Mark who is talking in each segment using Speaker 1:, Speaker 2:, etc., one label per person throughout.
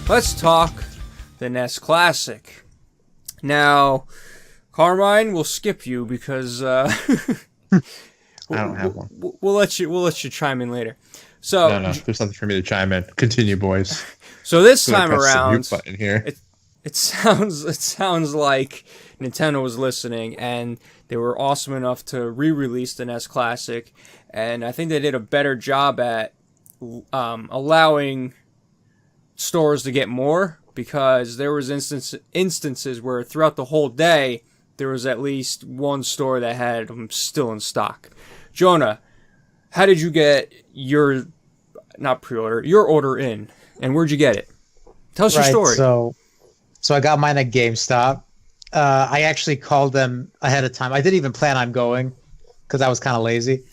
Speaker 1: let's talk the NES Classic. Now, Carmine, we'll skip you because
Speaker 2: I don't have one.
Speaker 1: We'll let you chime in later. So
Speaker 2: No, there's nothing for me to chime in. Continue, boys.
Speaker 1: So this time
Speaker 2: Press the
Speaker 1: around,
Speaker 2: mute button here.
Speaker 1: it sounds like Nintendo was listening, and they were awesome enough to re-release the NES Classic, and I think they did a better job at allowing stores to get more, because there was instances where throughout the whole day there was at least one store that had them still in stock. Jonah, how did you get your order in, and where'd you get it? Tell us your story.
Speaker 3: So I got mine at GameStop. I actually called them ahead of time. I didn't even plan on going because I was kind of lazy.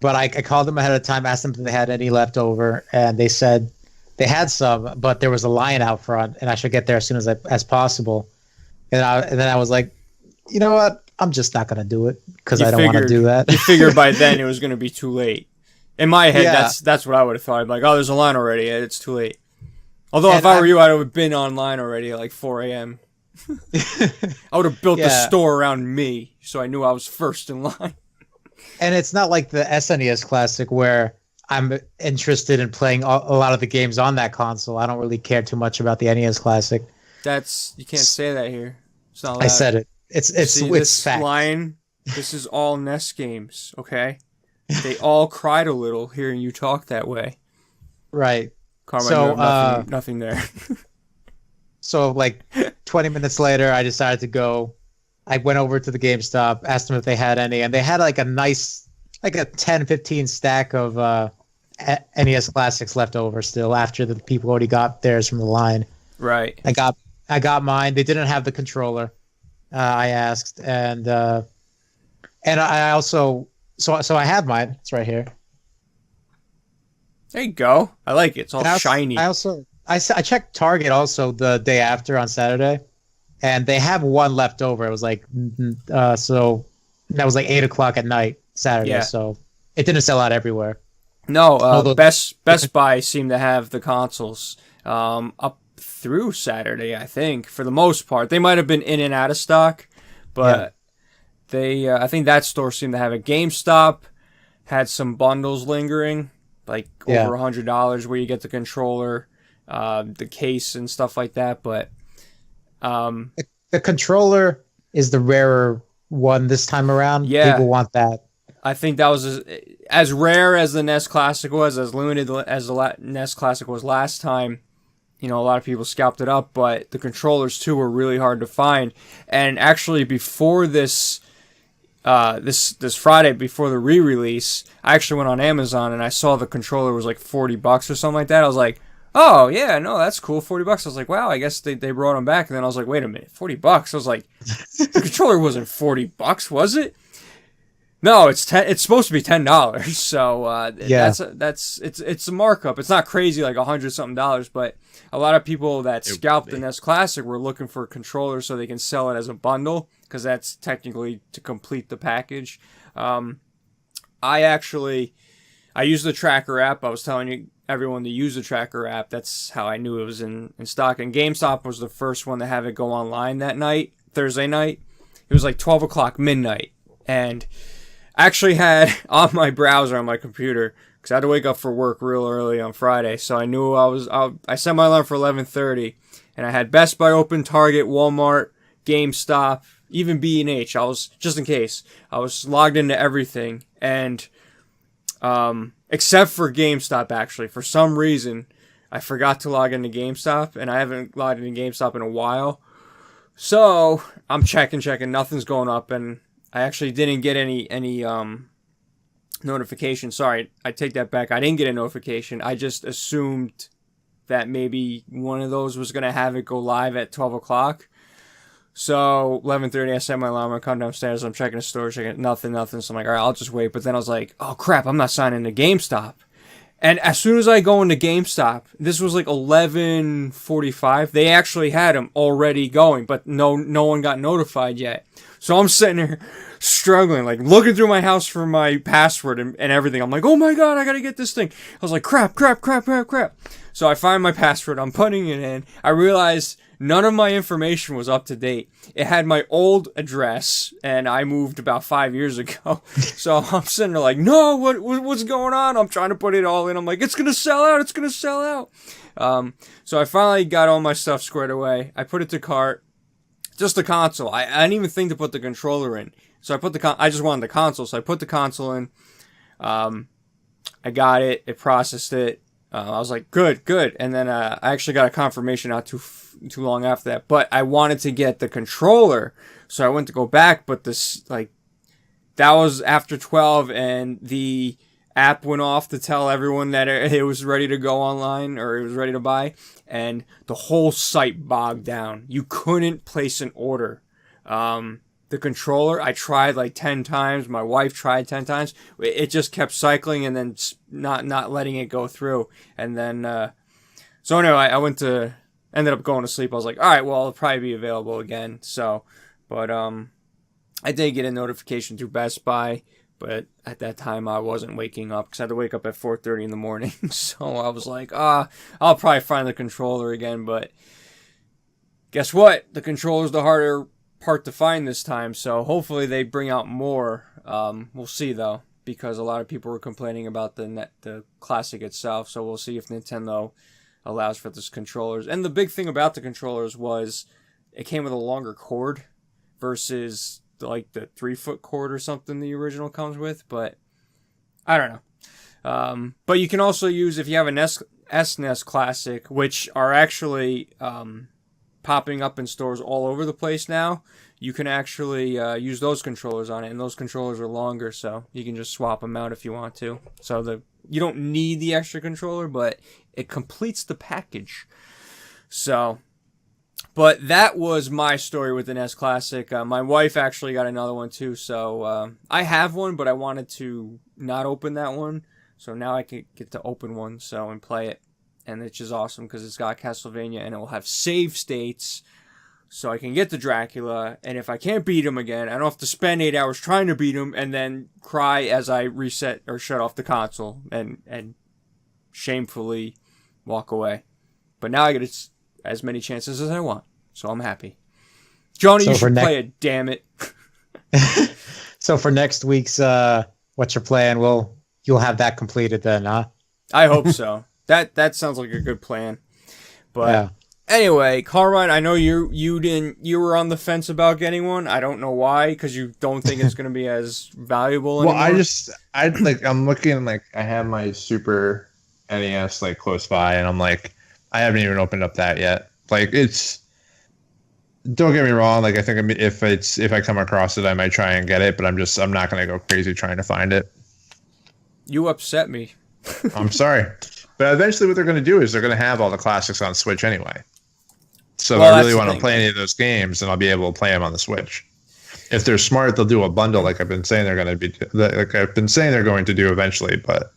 Speaker 3: But I called them ahead of time, asked them if they had any left over, and they said they had some, but there was a line out front, and I should get there as soon as possible. And then I was like, you know what? I'm just not going to do it because I don't want to do that.
Speaker 1: You figured by then it was going to be too late. In my head, that's what I would have thought. I'm like, oh, there's a line already. It's too late. Although if I were you, I would have been online already at like 4 a.m. I would have built the store around me, so I knew I was first in line.
Speaker 3: And it's not like the SNES Classic where I'm interested in playing a lot of the games on that console. I don't really care too much about the NES Classic.
Speaker 1: You can't say that here. It's not allowed.
Speaker 3: I said it. It's fact.
Speaker 1: Line. This is all NES games, okay? They all cried a little hearing you talk that way.
Speaker 3: Right.
Speaker 1: Carmine,
Speaker 3: so
Speaker 1: nothing there.
Speaker 3: So like 20 minutes later, I decided to go. I went over to the GameStop, asked them if they had any, and they had like a nice, like a 10, 15 stack of NES Classics left over still after the people already got theirs from the line.
Speaker 1: Right.
Speaker 3: I got mine. They didn't have the controller. I asked, and I also so I have mine. It's right here.
Speaker 1: There you go. I like it. It's all shiny.
Speaker 3: I checked Target also the day after on Saturday, and they have one left over. It was like so that was like 8 o'clock at night Saturday. Yeah. So it didn't sell out everywhere.
Speaker 1: No, Best Buy seemed to have the consoles up through Saturday, I think, for the most part. They might have been in and out of stock, but I think that store seemed to have it. GameStop had some bundles lingering, like over $100 where you get the controller, the case and stuff like that. But
Speaker 3: the controller is the rarer one this time around.
Speaker 1: Yeah.
Speaker 3: People want that.
Speaker 1: I think that was as rare as the NES Classic was, as limited as the NES Classic was last time. You know, a lot of people scalped it up, but the controllers too were really hard to find. And actually, before this Friday, before the re-release, I actually went on Amazon and I saw the controller was like $40 or something like that. I was like, oh yeah, no, that's cool, $40. I was like, wow, I guess they brought them back. And then I was like, wait a minute, $40? I was like, the controller wasn't $40, was it? No, it's supposed to be $10. So it's a markup. It's not crazy like $100-something, but a lot of people that scalped the NES Classic were looking for a controller so they can sell it as a bundle, because that's technically to complete the package. I used the Tracker app. I was telling everyone to use the Tracker app. That's how I knew it was in stock. And GameStop was the first one to have it go online that night, Thursday night. It was like 12 o'clock, midnight. And I actually had on my browser on my computer, because I had to wake up for work real early on Friday, so I knew I set my alarm for 11:30, and I had Best Buy open, Target, Walmart, GameStop, even B&H. I was, just in case, I was logged into everything, and except for GameStop, actually. For some reason, I forgot to log into GameStop, and I haven't logged into GameStop in a while. So I'm checking, nothing's going up, and I actually didn't get any notification. Sorry, I take that back. I didn't get a notification. I just assumed that maybe one of those was going to have it go live at 12 o'clock. So 11:30, I set my alarm. I come downstairs. I'm checking the store, checking nothing. So I'm like, all right, I'll just wait. But then I was like, oh crap, I'm not signing into GameStop. And as soon as I go into GameStop, this was like 11:45. They actually had them already going, but no one got notified yet. So I'm sitting there struggling, like looking through my house for my password and everything. I'm like, oh my God, I got to get this thing. I was like, crap. So I find my password. I'm putting it in. I realized none of my information was up to date. It had my old address, and I moved about 5 years ago. So I'm sitting there like, no, what's going on? I'm trying to put it all in. I'm like, it's going to sell out. So I finally got all my stuff squared away. I put it to cart. Just the console. I didn't even think to put the controller in. So I just wanted the console. So I put the console in. I got it. It processed it. I was like, good. And then I actually got a confirmation not too long after that. But I wanted to get the controller, so I went to go back. But that was after 12, and the app went off to tell everyone that it was ready to go online, or it was ready to buy, and the whole site bogged down. You couldn't place an order. The controller, I tried like 10 times. My wife tried 10 times. It just kept cycling and then not letting it go through. And then, so anyway, I ended up going to sleep. I was like, all right, well, it'll probably be available again. So, but, I did get a notification through Best Buy, but at that time I wasn't waking up because I had to wake up at 4:30 in the morning. So I was like, I'll probably find the controller again. But guess what? The controller's the harder part to find this time, so hopefully they bring out more. We'll see though, because a lot of people were complaining about the Classic itself, so we'll see if Nintendo allows for this controllers. And the big thing about the controllers was it came with a longer cord versus like the 3-foot cord or something the original comes with, but I don't know. But you can also use, if you have a SNES Classic, which are actually popping up in stores all over the place now, you can actually use those controllers on it, and those controllers are longer, so you can just swap them out if you want to. So you don't need the extra controller, but it completes the package. So, but that was my story with the NES Classic. My wife actually got another one too, so I have one, but I wanted to not open that one, so now I can get to open one and play it. And it's just awesome because it's got Castlevania, and it will have save states, so I can get to Dracula. And if I can't beat him again, I don't have to spend 8 hours trying to beat him and then cry as I reset or shut off the console and shamefully walk away. But now I get as many chances as I want, so I'm happy. Johnny, you should play it, damn it.
Speaker 3: So for next week's What's Your Plan, you'll have that completed then, huh?
Speaker 1: I hope so. That sounds like a good plan. But yeah. Anyway, Carmine, I know you were on the fence about getting one. I don't know why, because you don't think it's going to be as valuable anymore.
Speaker 2: Well, I'm looking, like, I have my Super NES like close by, and I'm like, I haven't even opened up that yet. Like, don't get me wrong, like, I think if I come across it, I might try and get it, but I'm not going to go crazy trying to find it.
Speaker 1: You upset me.
Speaker 2: I'm sorry. But eventually what they're going to do is they're going to have all the classics on Switch anyway. So if I really want to play any of those games, then I'll be able to play them on the Switch. If they're smart, they'll do a bundle like I've been saying they're going to do eventually. But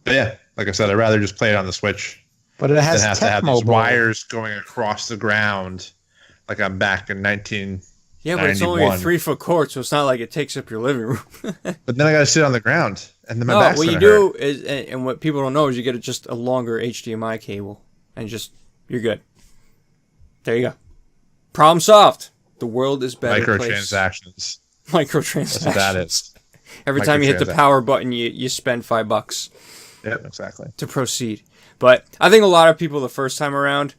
Speaker 2: yeah, like I said, I'd rather just play it on the Switch.
Speaker 3: But it has
Speaker 2: than have to have these wires going across the ground like I'm back in 1991.
Speaker 1: Yeah, but it's only a 3-foot cord, so it's not like it takes up your living room.
Speaker 2: But then I got to sit on the ground, and then my back's
Speaker 1: what you
Speaker 2: hurt.
Speaker 1: do is, and what people don't know is, you get just a longer HDMI cable, and you're good. There you go. Problem solved. The world is better.
Speaker 2: Microtransactions.
Speaker 1: Microtransactions.
Speaker 2: That's what that is.
Speaker 1: Every time you hit the power button, you spend $5.
Speaker 2: Yep, exactly.
Speaker 1: To proceed. But I think a lot of people the first time around,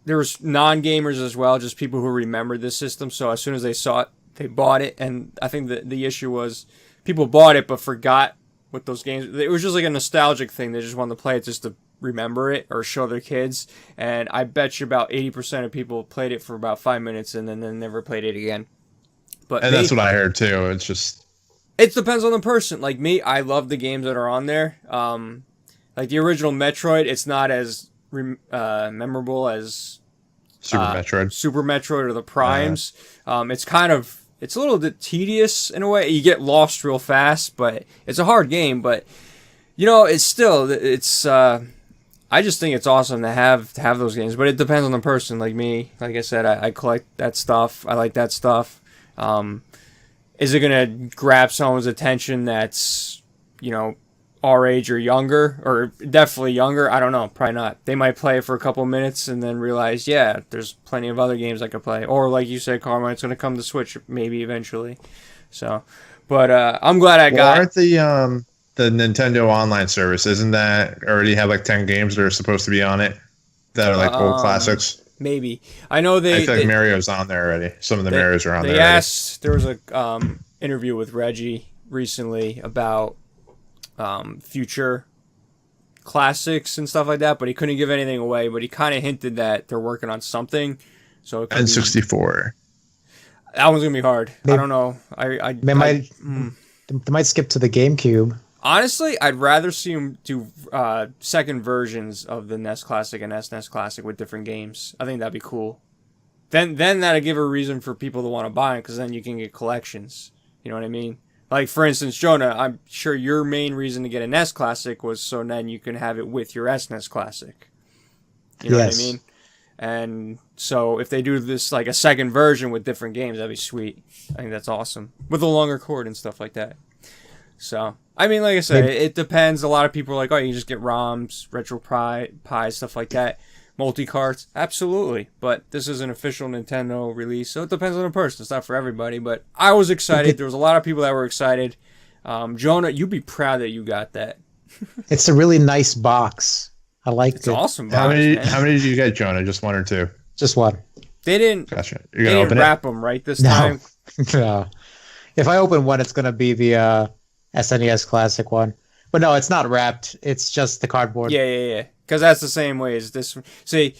Speaker 1: there was non-gamers as well, just people who remembered this system. So as soon as they saw it, they bought it. And I think the issue was people bought it but forgot what those games. It was just like a nostalgic thing. They just wanted to play it just to remember it or show their kids. And I bet you about 80% of people played it for about 5 minutes and then never played it again.
Speaker 2: And that's what I heard too.
Speaker 1: It depends on the person. Like me, I love the games that are on there. Like the original Metroid, it's not as memorable as
Speaker 2: Super
Speaker 1: Metroid or the Primes. It's a little bit tedious in a way. You get lost real fast, but it's a hard game. But it's I just think it's awesome to have those games, but it depends on the person. Like me, like I said, I collect that stuff. I like that stuff. Is it gonna grab someone's attention that's, you know, our age or younger, or definitely younger? I don't know, probably not. They might play it for a couple minutes and then realize, yeah, there's plenty of other games I could play. Or like you said, Carmine, it's gonna come to Switch maybe eventually. So, but I'm glad I got.
Speaker 2: Aren't the Nintendo Online service, isn't that already have like 10 games that are supposed to be on it that are like old classics?
Speaker 1: Maybe. I know
Speaker 2: I feel like Mario's on there already. Some of the Marios are on there.
Speaker 1: They asked. There was a interview with Reggie recently about future classics and stuff like that, but he couldn't give anything away. But he kind of hinted that they're working on something. So it could
Speaker 2: N64.
Speaker 1: That one's gonna be hard. I don't know.
Speaker 3: They might skip to the GameCube.
Speaker 1: Honestly, I'd rather see them do second versions of the NES Classic and SNES Classic with different games. I think that'd be cool. Then that'd give a reason for people to want to buy them, because then you can get collections. You know what I mean? Like, for instance, Jonah, I'm sure your main reason to get a NES Classic was so then you can have it with your SNES Classic. You know what I mean? And so if they do this, like a second version with different games, that'd be sweet. I think that's awesome. With a longer cord and stuff like that. So, I mean, like I said, it depends. A lot of people are like, oh, you can just get ROMs, Retro Pies, stuff like that. Multi-carts, absolutely. But this is an official Nintendo release, so it depends on the person. It's not for everybody, but I was excited. There was a lot of people that were excited. Jonah, you'd be proud that you got that.
Speaker 3: It's a really nice box. I like it.
Speaker 1: It's awesome box,
Speaker 2: How many did you get, Jonah? Just one or two?
Speaker 3: Just one.
Speaker 1: They didn't.
Speaker 2: Gotcha.
Speaker 1: They didn't wrap them right this time.
Speaker 3: No. If I open one, it's gonna be the SNES Classic one. But no, it's not wrapped. It's just the cardboard.
Speaker 1: Yeah. Because that's the same way as this one. See,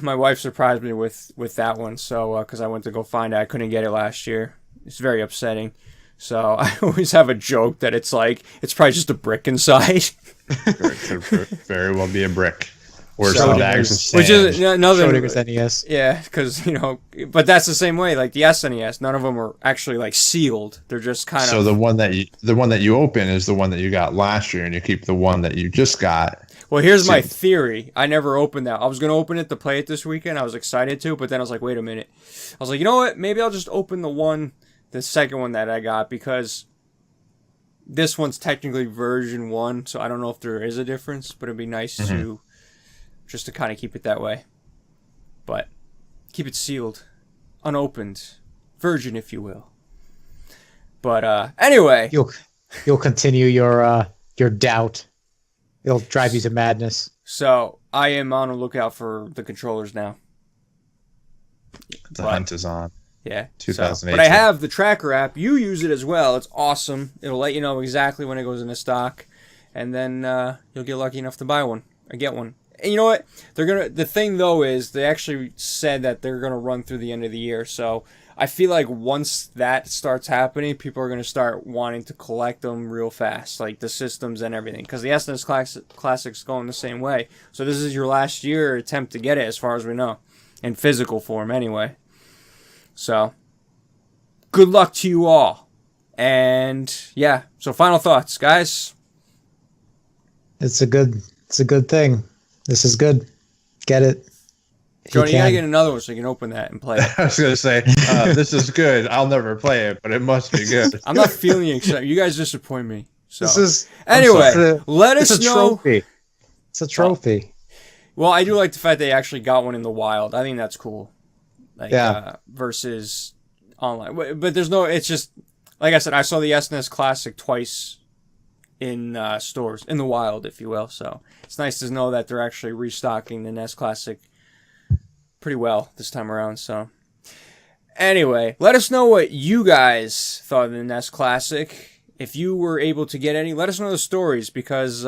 Speaker 1: my wife surprised me with that one. So, because I went to go find it, I couldn't get it last year. It's very upsetting. So I always have a joke that it's like, it's probably just a brick inside.
Speaker 2: Could very well be a brick. Or some bags of sand.
Speaker 1: Which is another
Speaker 3: NES.
Speaker 1: Yeah, because, but that's the same way. Like the SNES, none of them are actually like sealed. They're just kind of.
Speaker 2: So the one that you open is the one that you got last year, and you keep the one that you just got.
Speaker 1: Well, here's my theory. I never opened that. I was gonna open it to play it this weekend. I was excited to, but then I was like, wait a minute. I was like, you know what? Maybe I'll just open the second one that I got, because this one's technically version 1, so I don't know if there is a difference, but it'd be nice to. Just to kind of keep it that way. But keep it sealed. Unopened. Virgin, if you will. But anyway.
Speaker 3: You'll continue your doubt. It'll drive you to madness.
Speaker 1: So I am on the lookout for the controllers now.
Speaker 2: The hunt is on.
Speaker 1: Yeah.
Speaker 2: 2018.
Speaker 1: But I have the tracker app. You use it as well. It's awesome. It'll let you know exactly when it goes into stock. And then you'll get lucky enough to buy one. Or get one. And you know what? The thing though is they actually said that they're gonna run through the end of the year. So I feel like once that starts happening, people are gonna start wanting to collect them real fast, like the systems and everything. Because the SNES Classic's going the same way. So this is your last year attempt to get it, as far as we know, in physical form anyway. So good luck to you all. And yeah. So final thoughts, guys.
Speaker 3: It's a good thing. This is good. Get it.
Speaker 1: Johnny, you gotta get another one so you can open that and play it.
Speaker 2: I was gonna say, this is good. I'll never play it, but it must be good.
Speaker 1: I'm not feeling excited. You guys disappoint me. So
Speaker 3: this is
Speaker 1: anyway. Let us know.
Speaker 3: Trophy. It's a trophy.
Speaker 1: Well, I do like the fact they actually got one in the wild. I think that's cool. Like, versus online, but there's no. It's just like I said. I saw the SNES Classic twice in stores in the wild, if you will. So it's nice to know that they're actually restocking the NES Classic pretty well this time around. So anyway, let us know what you guys thought of the NES Classic. If you were able to get any, let us know the stories, because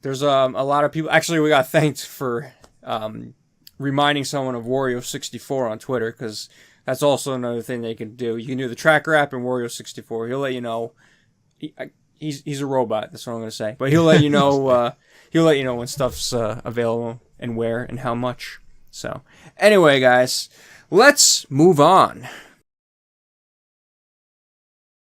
Speaker 1: there's a lot of people. Actually, we got thanked for reminding someone of Wario64 on Twitter, because that's also another thing they can do. You can do the tracker app in Wario64. He'll let you know. He's a robot. That's what I'm going to say. But he'll let you know. He'll let you know when stuff's available and where and how much. So anyway, guys, let's move on.